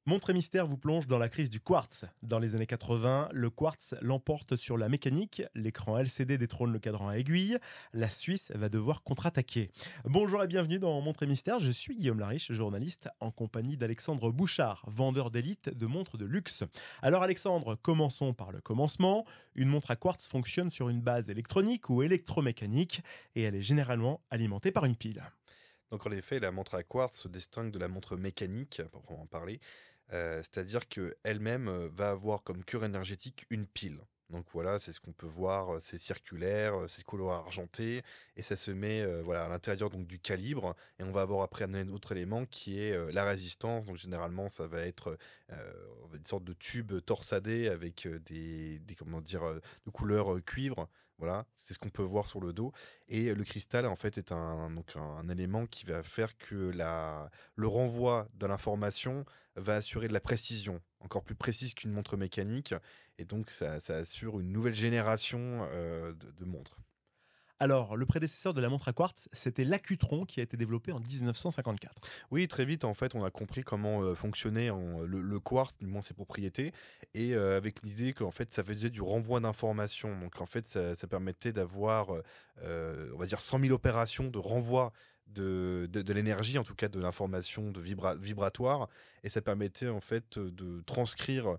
Montre et mystère vous plonge dans la crise du quartz. Dans les années 80, le quartz l'emporte sur la mécanique, l'écran LCD détrône le cadran à aiguille, la Suisse va devoir contre-attaquer. Bonjour et bienvenue dans Montre et mystère, je suis Guillaume Lariche, journaliste en compagnie d'Alexandre Bouchard, vendeur d'élite de montres de luxe. Alors Alexandre, commençons par le commencement. Une montre à quartz fonctionne sur une base électronique ou électromécanique et elle est généralement alimentée par une pile. Donc en effet, la montre à quartz se distingue de la montre mécanique, pour proprement parler, c'est-à-dire qu'elle-même va avoir comme cœur énergétique une pile. Donc voilà, c'est ce qu'on peut voir, c'est circulaire, c'est couleur argentée, et ça se met voilà, à l'intérieur donc, du calibre, et on va avoir après un autre élément qui est la résistance. Donc généralement, ça va être une sorte de tube torsadé avec comment dire, de couleur cuivre. Voilà, c'est ce qu'on peut voir sur le dos. Et le cristal, en fait, est un élément qui va faire que le renvoi de l'information va assurer de la précision, encore plus précise qu'une montre mécanique. Et donc, ça assure une nouvelle génération de montres. Alors, le prédécesseur de la montre à quartz, c'était l'Accutron qui a été développé en 1954. Oui, très vite, en fait, on a compris comment fonctionnait le quartz, du moins ses propriétés, et avec l'idée qu'en fait, ça faisait du renvoi d'informations. Donc, en fait, ça permettait d'avoir, on va dire, 100 000 opérations de renvoi de l'énergie, en tout cas de l'information vibratoire, et ça permettait en fait de transcrire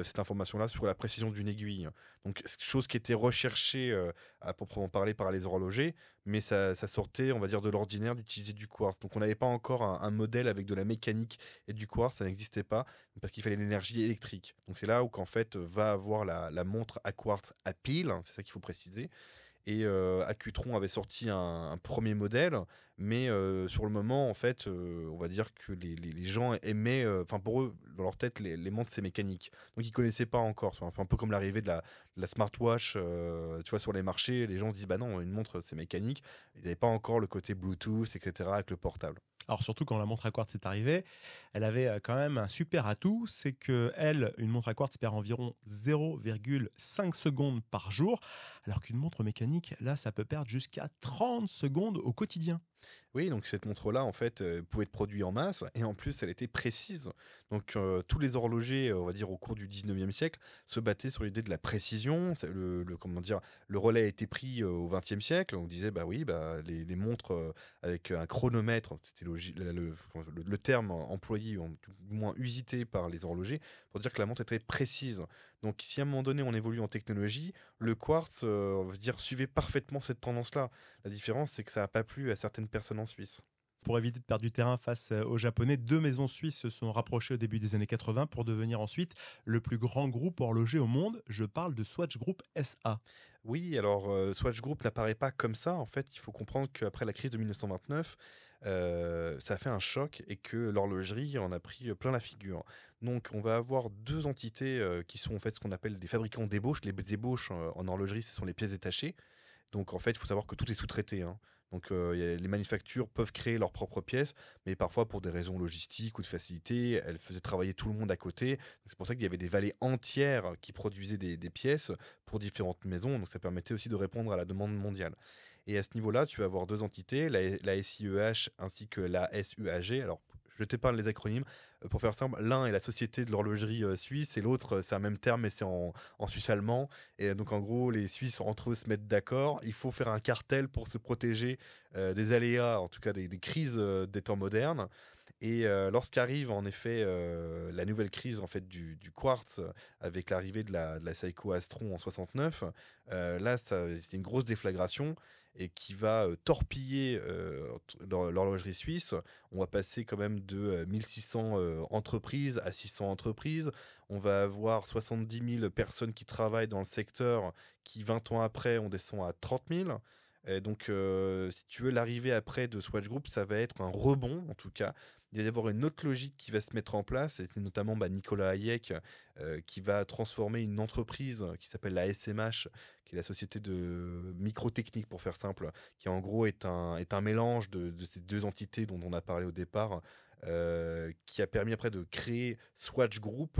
cette information-là sur la précision d'une aiguille. Donc chose qui était recherchée à proprement parler par les horlogers, mais ça sortait, on va dire, de l'ordinaire d'utiliser du quartz. Donc on n'avait pas encore un modèle avec de la mécanique et du quartz, ça n'existait pas, parce qu'il fallait l'énergie électrique. Donc c'est là où qu'en fait va avoir la montre à quartz à pile, c'est ça qu'il faut préciser. Et Accutron avait sorti un premier modèle, mais sur le moment, en fait, on va dire que les gens aimaient, enfin pour eux, dans leur tête, les montres c'est mécanique. Donc ils connaissaient pas encore. C'est un peu comme l'arrivée de la smartwatch, tu vois, sur les marchés. Les gens se disent bah non, une montre c'est mécanique. Ils n'avaient pas encore le côté Bluetooth, etc. avec le portable. Alors surtout quand la montre à quartz est arrivée, elle avait quand même un super atout, c'est que une montre à quartz perd environ 0,5 secondes par jour, alors qu'une montre mécanique, là, ça peut perdre jusqu'à 30 secondes au quotidien. Oui, donc cette montre-là, en fait, pouvait être produite en masse, et en plus, elle était précise. Donc tous les horlogers, on va dire au cours du 19e siècle, se battaient sur l'idée de la précision. Comment dire, le relais a été pris au 20e siècle. On disait, bah oui, bah, les montres avec un chronomètre, c'était le terme employé, ou du moins usité par les horlogers, pour dire que la montre était précise. Donc si à un moment donné, on évolue en technologie, le quartz, on va dire, suivait parfaitement cette tendance-là. La différence, c'est que ça n'a pas plu à certaines personnes en Suisse. Pour éviter de perdre du terrain face aux Japonais, 2 maisons suisses se sont rapprochées au début des années 80 pour devenir ensuite le plus grand groupe horloger au monde. Je parle de Swatch Group SA. Oui, alors Swatch Group n'apparaît pas comme ça. En fait, il faut comprendre qu'après la crise de 1929, ça a fait un choc et que l'horlogerie en a pris plein la figure. Donc, on va avoir deux entités qui sont en fait ce qu'on appelle des fabricants d'ébauches. Les ébauches en horlogerie, ce sont les pièces détachées. Donc en fait, il faut savoir que tout est sous-traité, hein. Donc les manufactures peuvent créer leurs propres pièces, mais parfois pour des raisons logistiques ou de facilité, elles faisaient travailler tout le monde à côté. C'est pour ça qu'il y avait des vallées entières qui produisaient des pièces pour différentes maisons. Donc ça permettait aussi de répondre à la demande mondiale. Et à ce niveau-là, tu vas avoir deux entités, la SIEH ainsi que la SUAG. Alors je t'épargne les acronymes. Pour faire simple, l'un est la société de l'horlogerie suisse et l'autre, c'est un même terme, mais c'est en suisse allemand. Et donc, en gros, les Suisses, entre eux, se mettent d'accord. Il faut faire un cartel pour se protéger des aléas, en tout cas des crises des temps modernes. Et lorsqu'arrive, en effet, la nouvelle crise en fait, du quartz, avec l'arrivée de la Seiko Astron en 69, là, c'est une grosse déflagration et qui va torpiller l'horlogerie suisse. On va passer quand même de 1600 entreprises à 600 entreprises. On va avoir 70 000 personnes qui travaillent dans le secteur qui, 20 ans après, on descend à 30 000. Et donc, si tu veux, l'arrivée après de Swatch Group, ça va être un rebond, en tout cas. Il va y avoir une autre logique qui va se mettre en place, et c'est notamment Nicolas Hayek qui va transformer une entreprise qui s'appelle la SMH, qui est la société de microtechnique, pour faire simple, qui en gros est un mélange de ces deux entités dont on a parlé au départ, qui a permis après de créer Swatch Group,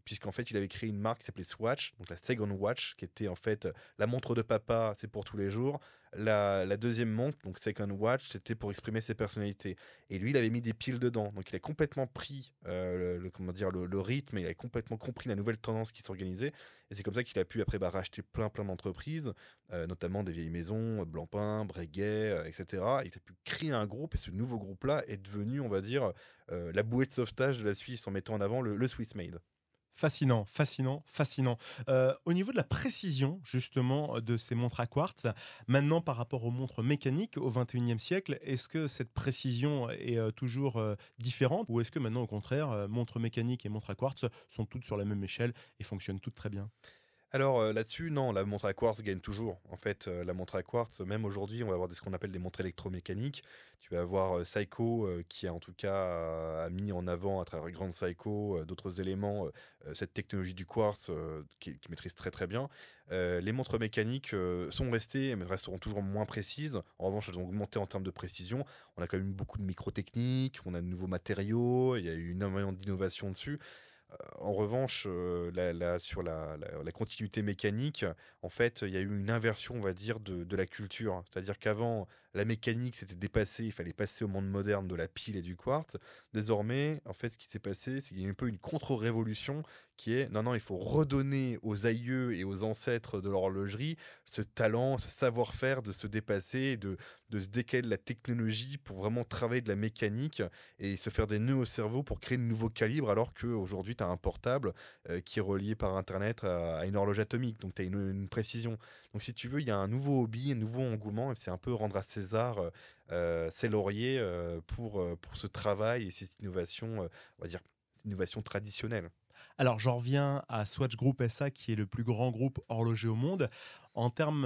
puisqu'en fait, il avait créé une marque qui s'appelait Swatch, donc la Second Watch, qui était en fait la montre de papa, c'est pour tous les jours. La deuxième montre, donc Second Watch, c'était pour exprimer ses personnalités. Et lui, il avait mis des piles dedans. Donc, il a complètement pris comment dire, le rythme, et il a complètement compris la nouvelle tendance qui s'organisait. Et c'est comme ça qu'il a pu après racheter plein d'entreprises, notamment des vieilles maisons, Blancpain, Breguet, etc. Il a pu créer un groupe, et ce nouveau groupe-là est devenu, on va dire, la bouée de sauvetage de la Suisse en mettant en avant le Swiss Made. Fascinant, fascinant, fascinant. Au niveau de la précision, justement, de ces montres à quartz, maintenant par rapport aux montres mécaniques au XXIe siècle, est-ce que cette précision est toujours différente ou est-ce que maintenant, au contraire, montres mécaniques et montres à quartz sont toutes sur la même échelle et fonctionnent toutes très bien? Alors là-dessus, non, la montre à quartz gagne toujours. En fait, la montre à quartz, même aujourd'hui, on va avoir ce qu'on appelle des montres électromécaniques. Tu vas avoir Seiko qui a en tout cas a mis en avant à travers Grand Seiko d'autres éléments, cette technologie du quartz qui maîtrise très très bien. Les montres mécaniques sont restées, mais resteront toujours moins précises. En revanche, elles ont augmenté en termes de précision. On a quand même eu beaucoup de micro-techniques, on a de nouveaux matériaux, il y a eu énormément d'innovation dessus. En revanche, sur la continuité mécanique, en fait, il y a eu une inversion, on va dire, de la culture. C'est-à-dire qu'avant, la mécanique s'était dépassée, il fallait passer au monde moderne de la pile et du quartz. Désormais, en fait, ce qui s'est passé, c'est qu'il y a un peu une contre-révolution qui est, non, il faut redonner aux aïeux et aux ancêtres de l'horlogerie ce talent, ce savoir-faire de se dépasser, de se décaler de la technologie pour vraiment travailler de la mécanique et se faire des nœuds au cerveau pour créer de nouveaux calibres, alors qu'aujourd'hui, tu as un portable qui est relié par Internet à une horloge atomique. Donc, tu as une précision. Donc, si tu veux, il y a un nouveau hobby, un nouveau engouement, et c'est un peu rendre à César ses lauriers pour ce travail et cette innovation, on va dire, innovation traditionnelle. Alors, j'en reviens à Swatch Group SA, qui est le plus grand groupe horloger au monde. En termes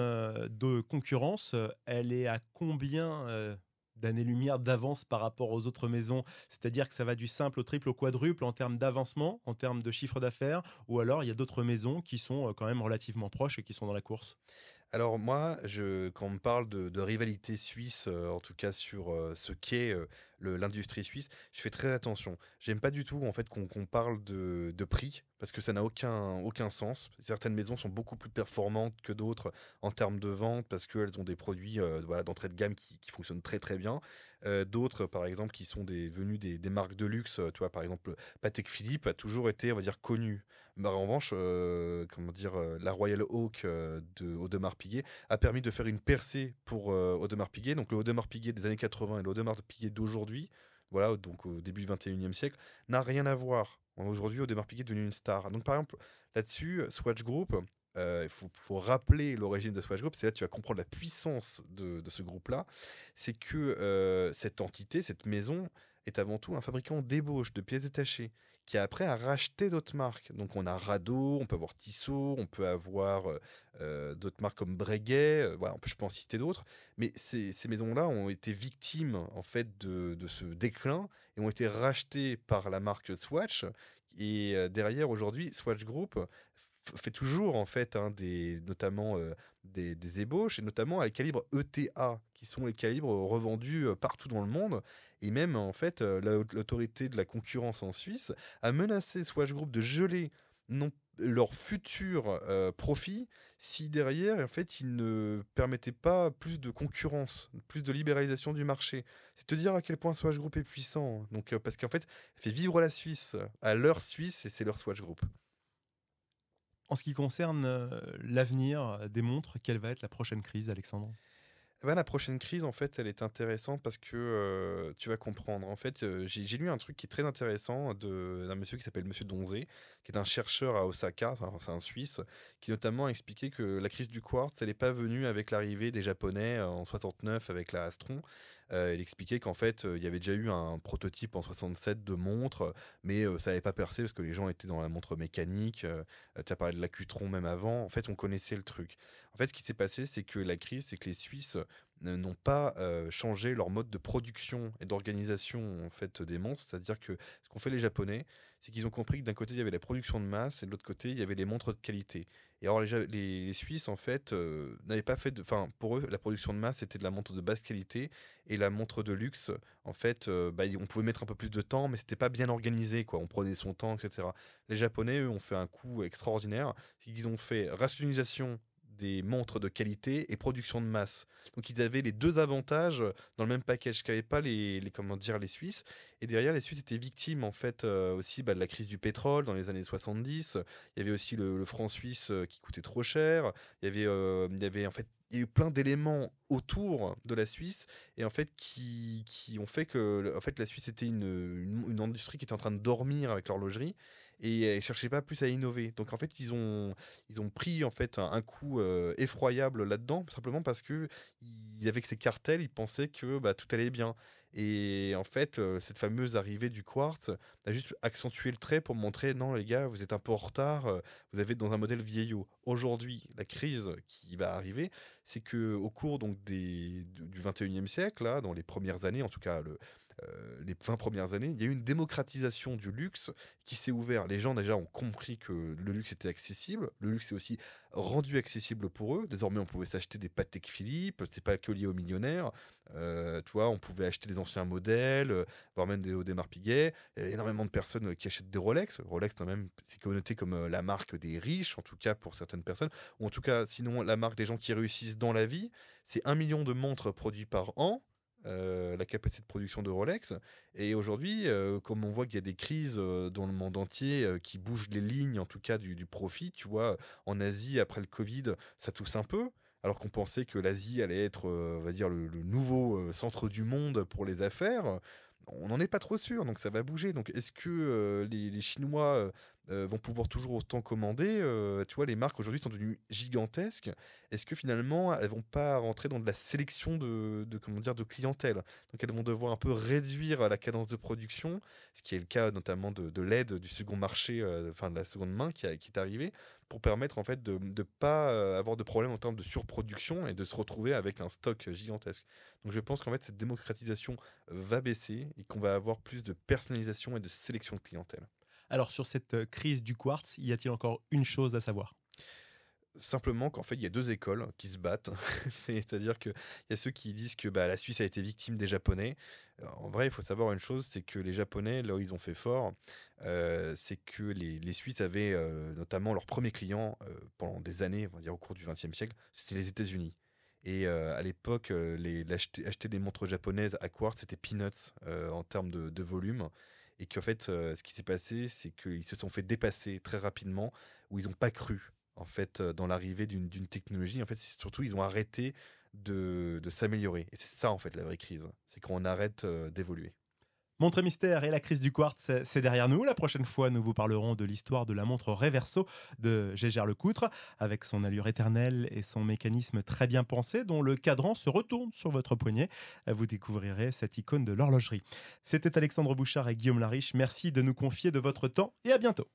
de concurrence, elle est à combien d'années-lumière d'avance par rapport aux autres maisons? C'est-à-dire que ça va du simple au triple au quadruple en termes d'avancement, en termes de chiffre d'affaires, ou alors il y a d'autres maisons qui sont quand même relativement proches et qui sont dans la course? Alors moi, quand on me parle de rivalité suisse, en tout cas sur ce qu'est l'industrie suisse, je fais très attention. J'aime pas du tout en fait qu'on parle de prix parce que ça n'a aucun sens. Certaines maisons sont beaucoup plus performantes que d'autres en termes de vente parce qu'elles ont des produits voilà, d'entrée de gamme qui fonctionnent très très bien. D'autres, par exemple, qui sont devenus des marques de luxe. Tu vois, par exemple, Patek Philippe a toujours été, on va dire, connu. Mais en revanche, comment dire, la Royal Oak de Audemars Piguet a permis de faire une percée pour Audemars Piguet. Donc le Audemars Piguet des années 80 et le Audemars Piguet d'aujourd'hui, voilà, donc au début du 21e siècle, n'a rien à voir. Aujourd'hui, Audemars Piguet est devenu une star. Donc par exemple, là-dessus, Swatch Group, il faut rappeler l'origine de Swatch Group, c'est là que tu vas comprendre la puissance de ce groupe-là. C'est que cette entité, cette maison, est avant tout un fabricant d'ébauches, de pièces détachées, qui après a racheté d'autres marques. Donc on a Rado, on peut avoir Tissot, on peut avoir d'autres marques comme Breguet, voilà, je peux en citer d'autres. Mais ces maisons-là ont été victimes en fait de ce déclin et ont été rachetées par la marque Swatch. Et derrière aujourd'hui, Swatch Group fait toujours en fait notamment des ébauches et notamment à les calibres ETA qui sont les calibres revendus partout dans le monde et même en fait l'autorité de la concurrence en Suisse a menacé Swatch Group de geler non, leur futur profit si derrière en fait ils ne permettaient pas plus de concurrence, plus de libéralisation du marché. C'est te dire à quel point Swatch Group est puissant. Donc parce qu'en fait, elle fait vivre la Suisse à leur Suisse et c'est leur Swatch Group. En ce qui concerne l'avenir des montres, quelle va être la prochaine crise, Alexandre? Eh ben, la prochaine crise, en fait, elle est intéressante parce que tu vas comprendre. En fait, j'ai lu un truc qui est très intéressant d'un monsieur qui s'appelle Monsieur Donzé, qui est un chercheur à Osaka, enfin, c'est un Suisse, qui notamment a expliqué que la crise du quartz, elle n'est pas venue avec l'arrivée des Japonais en 69 avec la Astron. Il expliquait qu'en fait, il y avait déjà eu un prototype en 67 de montre, mais ça n'avait pas percé parce que les gens étaient dans la montre mécanique. Tu as parlé de l'Acutron même avant. En fait, on connaissait le truc. En fait, ce qui s'est passé, c'est que la crise, c'est que les Suisses n'ont pas changé leur mode de production et d'organisation en fait des montres. C'est-à-dire que ce qu'ont fait les Japonais, c'est qu'ils ont compris que d'un côté il y avait la production de masse et de l'autre côté il y avait les montres de qualité. Et alors les Suisses en fait n'avaient pas fait enfin pour eux la production de masse c'était de la montre de basse qualité et la montre de luxe en fait on pouvait mettre un peu plus de temps mais c'était pas bien organisé quoi. On prenait son temps etc. Les Japonais eux ont fait un coup extraordinaire, c'est qu'ils ont fait rationalisation des montres de qualité et production de masse. Donc ils avaient les deux avantages dans le même package qu'avaient pas comment dire les Suisses. Et derrière les Suisses étaient victimes en fait aussi de la crise du pétrole dans les années 70. Il y avait aussi le franc suisse qui coûtait trop cher. Il y avait en fait il y a eu plein d'éléments autour de la Suisse et en fait qui ont fait que en fait la Suisse était une industrie qui était en train de dormir avec l'horlogerie et elle cherchait pas plus à innover. Donc en fait ils ont pris en fait un coup effroyable là-dedans simplement parce que avec ces cartels ils pensaient que tout allait bien. Et en fait, cette fameuse arrivée du quartz a juste accentué le trait pour montrer non les gars, vous êtes un peu en retard, vous avez dans un modèle vieillot. Aujourd'hui, la crise qui va arriver, c'est que au cours donc du 21e siècle, là, dans les premières années, en tout cas les 20 premières années, il y a eu une démocratisation du luxe qui s'est ouvert. Les gens déjà ont compris que le luxe était accessible. Le luxe est aussi rendu accessible pour eux. Désormais, on pouvait s'acheter des Patek Philippe. C'était pas que lié aux millionnaires. Tu vois, on pouvait acheter des anciens modèles, voire même des Audemars Piguet. Il y a énormément de personnes qui achètent des Rolex. Rolex, c'est connoté comme la marque des riches, en tout cas pour certaines personnes. Ou en tout cas, sinon, la marque des gens qui réussissent dans la vie. C'est 1 million de montres produites par an. La capacité de production de Rolex. Et aujourd'hui, comme on voit qu'il y a des crises dans le monde entier qui bougent les lignes, en tout cas du profit, tu vois, en Asie, après le Covid, ça tousse un peu. Alors qu'on pensait que l'Asie allait être, on va dire, le nouveau centre du monde pour les affaires. On n'en est pas trop sûr, donc ça va bouger. Donc est-ce que les Chinois vont pouvoir toujours autant commander Tu vois, les marques aujourd'hui sont devenues gigantesques. Est-ce que finalement, elles vont pas rentrer dans de la sélection comment dire, de clientèle? Donc elles vont devoir un peu réduire la cadence de production, ce qui est le cas notamment de l'aide du second marché, enfin de la seconde main qui est arrivée, pour permettre en fait de ne pas avoir de problème en termes de surproduction et de se retrouver avec un stock gigantesque. Donc je pense qu'en fait cette démocratisation va baisser et qu'on va avoir plus de personnalisation et de sélection de clientèle. Alors sur cette crise du quartz, y a-t-il encore une chose à savoir? Simplement qu'en fait, il y a deux écoles qui se battent. C'est-à-dire qu'il y a ceux qui disent que la Suisse a été victime des Japonais. En vrai, il faut savoir une chose, c'est que les Japonais, là où ils ont fait fort, c'est que les Suisses avaient notamment leurs premiers clients pendant des années, on va dire au cours du XXe siècle, c'était les États-Unis. Et à l'époque, acheter des montres japonaises à quartz, c'était peanuts en termes de volume. Et qu'en fait, ce qui s'est passé, c'est qu'ils se sont fait dépasser très rapidement, où ils n'ont pas cru en fait dans l'arrivée d'une technologie. En fait, c'est surtout ils ont arrêté de s'améliorer. Et c'est ça en fait la vraie crise, c'est qu'on arrête d'évoluer. Montre mystère et la crise du quartz, c'est derrière nous. La prochaine fois, nous vous parlerons de l'histoire de la montre Reverso de Gégère Lecoutre, avec son allure éternelle et son mécanisme très bien pensé, dont le cadran se retourne sur votre poignet. Vous découvrirez cette icône de l'horlogerie. C'était Alexandre Bouchard et Guillaume Lariche. Merci de nous confier de votre temps et à bientôt.